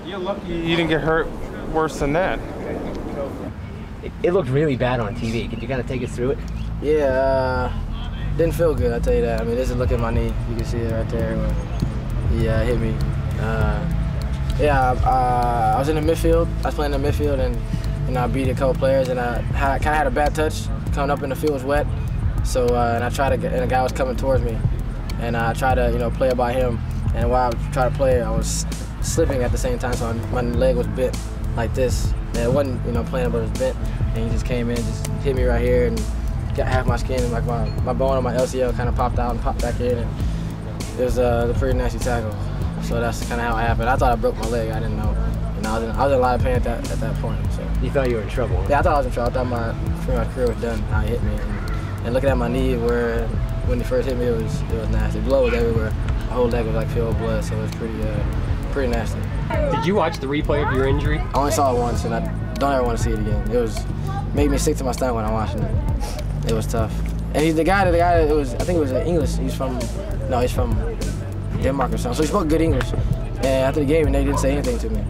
You're lucky you didn't get hurt worse than that. It looked really bad on TV. Could you kind of take us through it? Yeah, didn't feel good, I'll tell you that. I mean, there's a look at my knee. You can see it right there. Yeah, it hit me. I was in the midfield. I was playing in the midfield, and I beat a couple players, and I kind of had a bad touch. Coming up in the field was wet, so and I tried to get, and a guy was coming towards me, and I tried to play it by him. And while I was trying to play, I was slipping at the same time, so my leg was bent like this. And it wasn't playing, but it was bent, and he just came in, just hit me right here, and got half my skin, and like my bone on my LCL kind of popped out and popped back in, and it was a pretty nasty tackle. So that's kind of how it happened. I thought I broke my leg. I didn't know. I was in a lot of pain at that point. So you thought you were in trouble? Huh? Yeah, I thought I was in trouble. I thought my career was done. How he hit me, and looking at my knee, where when he first hit me, it was nasty. Blood was everywhere. My whole leg was like filled with blood, so it was pretty nasty. Did you watch the replay of your injury? I only saw it once, and I don't ever want to see it again. Made me sick to my stomach when I watched it. It was tough. And the guy, it was, I think it was English. He's from Denmark or something. So he spoke good English. And after the game, they didn't say anything to me.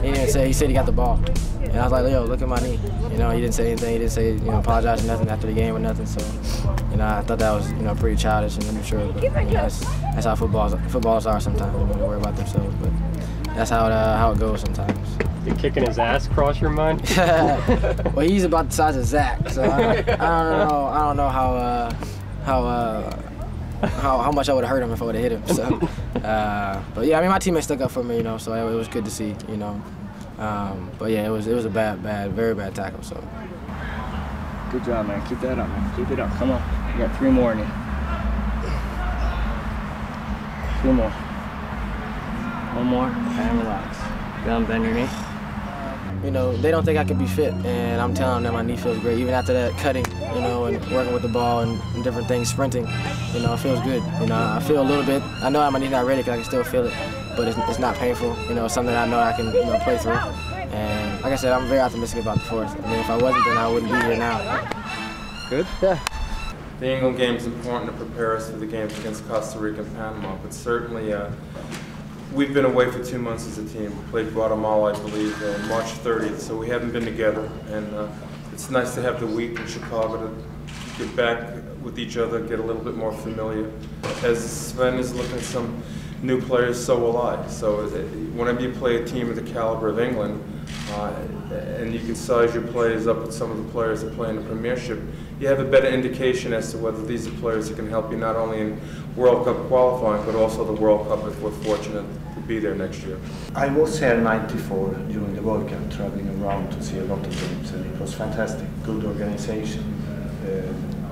He said he got the ball. And I was like, yo, look at my knee. He didn't say anything. He didn't say, apologize or nothing after the game or nothing. So, I thought that was, pretty childish and immature. But that's how footballers are sometimes. They worry about themselves. But that's how it goes sometimes. Did kicking his ass cross your mind? Well, he's about the size of Zach, so I don't know how much I would have hurt him if I would have hit him. So, but yeah, I mean, my teammates stuck up for me, so it was good to see, But yeah, it was a very bad tackle. So. Good job, man. Keep that up, man. Keep it up. Come on. You got 3 more in you. 2 more. 1 more, and relax. Go and bend your knee. They don't think I can be fit, and I'm telling them that my knee feels great. Even after that cutting, and working with the ball and different things, sprinting, it feels good. I feel a little bit. I know my knee's not ready because I can still feel it, but it's not painful. It's something I know I can, play through. And like I said, I'm very optimistic about the fourth. I mean, if I wasn't, then I wouldn't be here now. Good? Yeah. The England game is important to prepare us for the games against Costa Rica and Panama, but certainly we've been away for 2 months as a team. We played Guatemala, I believe, on March 30th, so we haven't been together. And it's nice to have the week in Chicago to get back with each other, get a little bit more familiar. As Sven is looking at some new players, so will I. So whenever you play a team of the caliber of England, and you can size your players up with some of the players that play in the Premiership, you have a better indication as to whether these are players that can help you not only in World Cup qualifying, but also the World Cup if we're fortunate to be there next year. I was here in '94 during the World Cup, traveling around to see a lot of games, and it was fantastic. Good organization,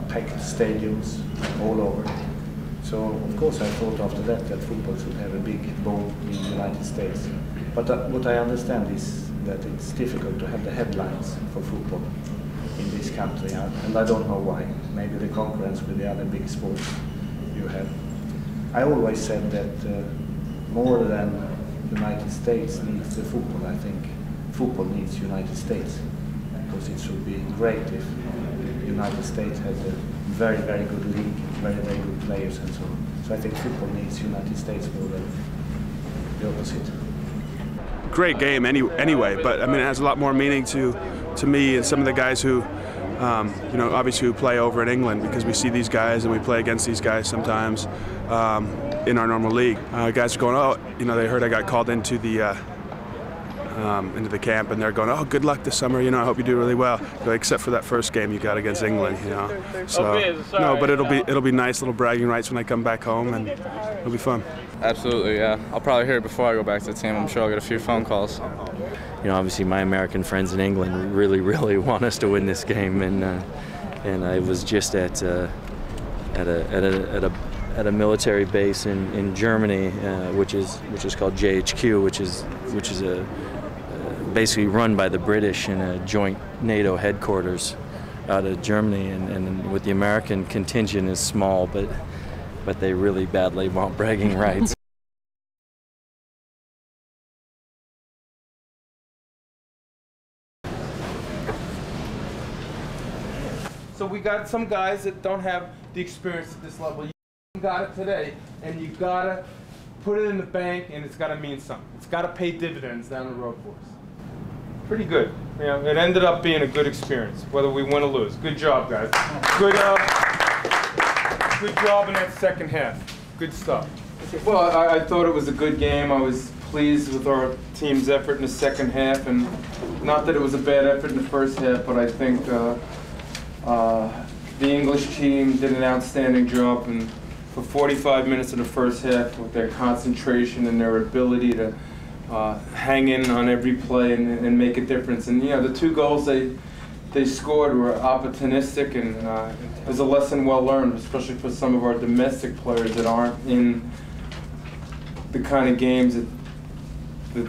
packed stadiums all over. So of course I thought after that football should have a big boom in the United States. But what I understand is that it's difficult to have the headlines for football in this country, and I don't know why. Maybe the concurrence with the other big sports you have. I always said that more than United States needs the football, I think football needs United States, because it should be great if United States has a very, very good league, very, very good players and so on. So I think football needs United States more than the opposite. Great game anyway, but I mean it has a lot more meaning to me and some of the guys who, obviously who play over in England, because we see these guys and we play against these guys sometimes in our normal league. Guys are going, oh, they heard I got called into the camp, and they're going, oh, good luck this summer. I hope you do really well. Except for that first game you got against England, So no, but it'll be nice little bragging rights when I come back home, and it'll be fun. Absolutely, yeah. I'll probably hear it before I go back to the team. I'm sure I'll get a few phone calls. Obviously my American friends in England really, really want us to win this game, and I was just at a military base in Germany, which is called JHQ, which is basically run by the British in a joint NATO headquarters out of Germany, and with the American contingent is small, but they really badly want bragging rights. So we got some guys that don't have the experience at this level. You got it today, and you gotta put it in the bank, and it's got to mean something. It's got to pay dividends down the road for us. Pretty good. You know, it ended up being a good experience, whether we win or lose. Good job, guys. Good job in that second half. Good stuff. Well, I thought it was a good game. I was pleased with our team's effort in the second half, and not that it was a bad effort in the first half, but I think the English team did an outstanding job, and for 45 minutes of the first half, with their concentration and their ability to hang in on every play and make a difference. And you know, the 2 goals they scored were opportunistic, and it was a lesson well learned, especially for some of our domestic players that aren't in the kind of games that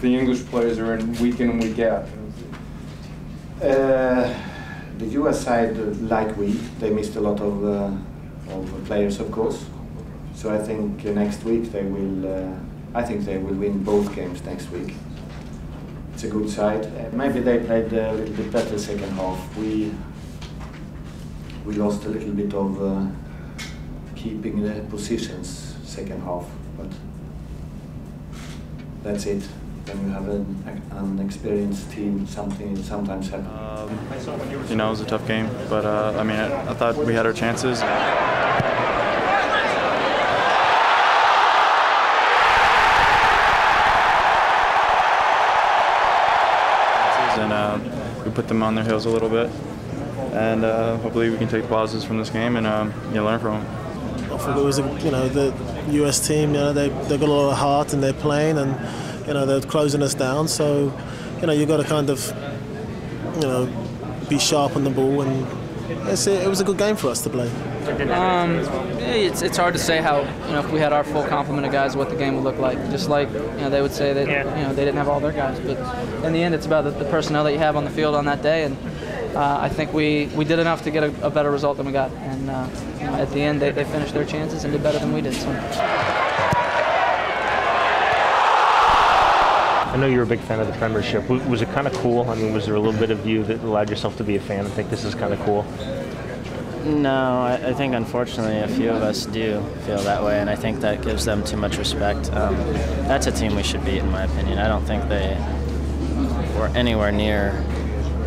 the English players are in week in and week out. The US side, like they missed a lot of players, of course. So I think next week they will. I think they will win both games next week. It's a good side. Maybe they played a little bit better second half. We lost a little bit of keeping the positions second half, but that's it. When you have an experienced team, something sometimes happens. You know, it was a tough game, but I mean, I thought we had our chances. And we put them on their heels a little bit, and hopefully we can take positives from this game and learn from them. I think it was, the US team. They've got a lot of heart in their playing, and they're closing us down. So, you've got to kind of, be sharp on the ball, and it was a good game for us to play. It's hard to say how, if we had our full complement of guys, what the game would look like. Just like, they would say that, they didn't have all their guys. But in the end, it's about the personnel that you have on the field on that day. And I think we did enough to get a better result than we got. And at the end, they finished their chances and did better than we did. So. I know you're a big fan of the Premiership. Was it kind of cool? I mean, was there a little bit of you that allowed yourself to be a fan and think this is kind of cool? No, I think unfortunately a few of us do feel that way, and I think that gives them too much respect. That's a team we should beat, in my opinion. I don't think they were anywhere near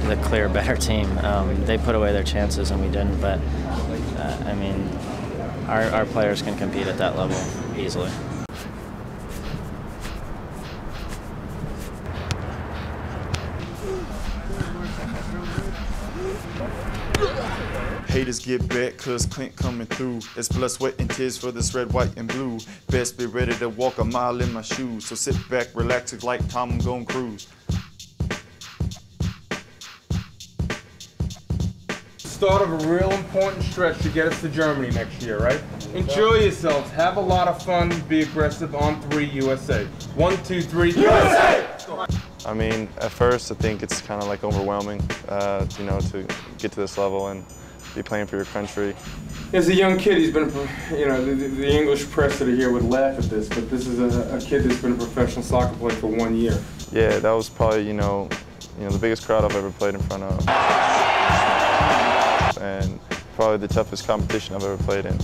the clear better team. They put away their chances and we didn't, but I mean, our players can compete at that level easily. Haters get back cause Clint coming through. It's blood, sweat, and tears for this red, white, and blue. Best be ready to walk a mile in my shoes. So sit back, relax, it's like Tom, I'm gon' cruise. Start of a real important stretch to get us to Germany next year, right? Enjoy yourselves, have a lot of fun, be aggressive. On 3, USA. 1, 2, 3, USA! I mean, at first I think it's kind of like overwhelming, to get to this level and be playing for your country. As a young kid, he's been, the English press that are here would laugh at this, but this is a kid that's been a professional soccer player for 1 year. Yeah, that was probably, the biggest crowd I've ever played in front of. And probably the toughest competition I've ever played in.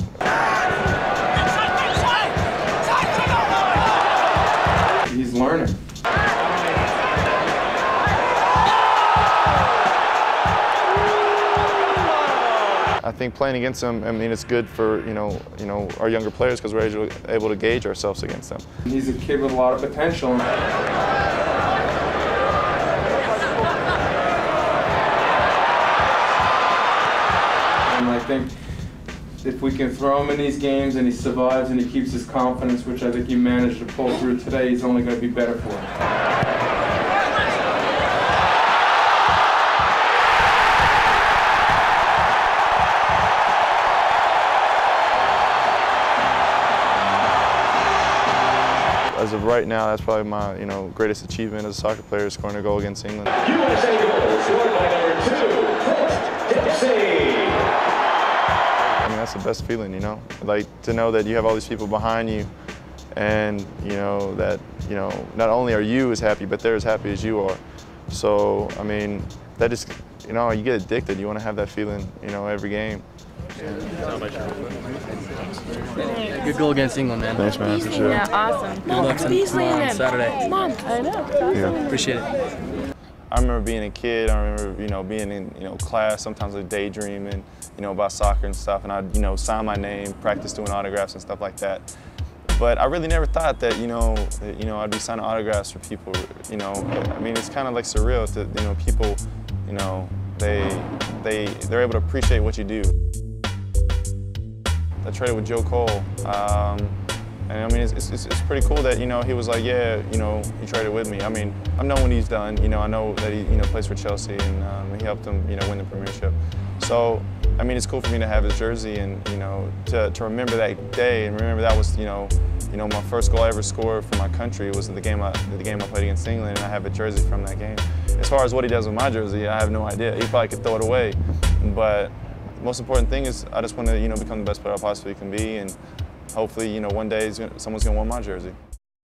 He's learning. I think playing against them, I mean, it's good for our younger players because we're able to gauge ourselves against them. He's a kid with a lot of potential. And I think if we can throw him in these games and he survives and he keeps his confidence, which I think he managed to pull through today, he's only going to be better for him. As of right now, that's probably my greatest achievement as a soccer player, scoring a goal against England. USA goal scored by number 2, Dempsey. I mean, that's the best feeling, like to know that you have all these people behind you, and that not only are you as happy, but they're as happy as you are. So I mean, that just you know, you get addicted. You want to have that feeling, you know, every game. Good goal against England, man. Thanks, man. For sure. Yeah, awesome. Good luck on Saturday. Mom, I know. Yeah. Appreciate it. I remember being a kid. I remember, you know, being in, you know, class. Sometimes I'd daydream and, you know, about soccer and stuff, and I'd, you know, sign my name, practice doing autographs and stuff like that. But I really never thought that, you know, I'd be signing autographs for people. You know, I mean, it's kind of like surreal to, you know, people, you know, they're able to appreciate what you do. I traded with Joe Cole, and I mean, it's pretty cool that, you know, he was like, yeah, you know, he traded with me. I mean, I know what he's done. You know, I know that he, you know, plays for Chelsea, and he helped them, you know, win the Premiership. So, I mean, it's cool for me to have his jersey, and, you know, to remember that day, and remember that was, you know, my first goal I ever scored for my country was the game I played against England, and I have a jersey from that game. As far as what he does with my jersey, I have no idea. He probably could throw it away, but the most important thing is I just want to, you know, become the best player I possibly can be, and hopefully, you know, one day someone's going to want my jersey.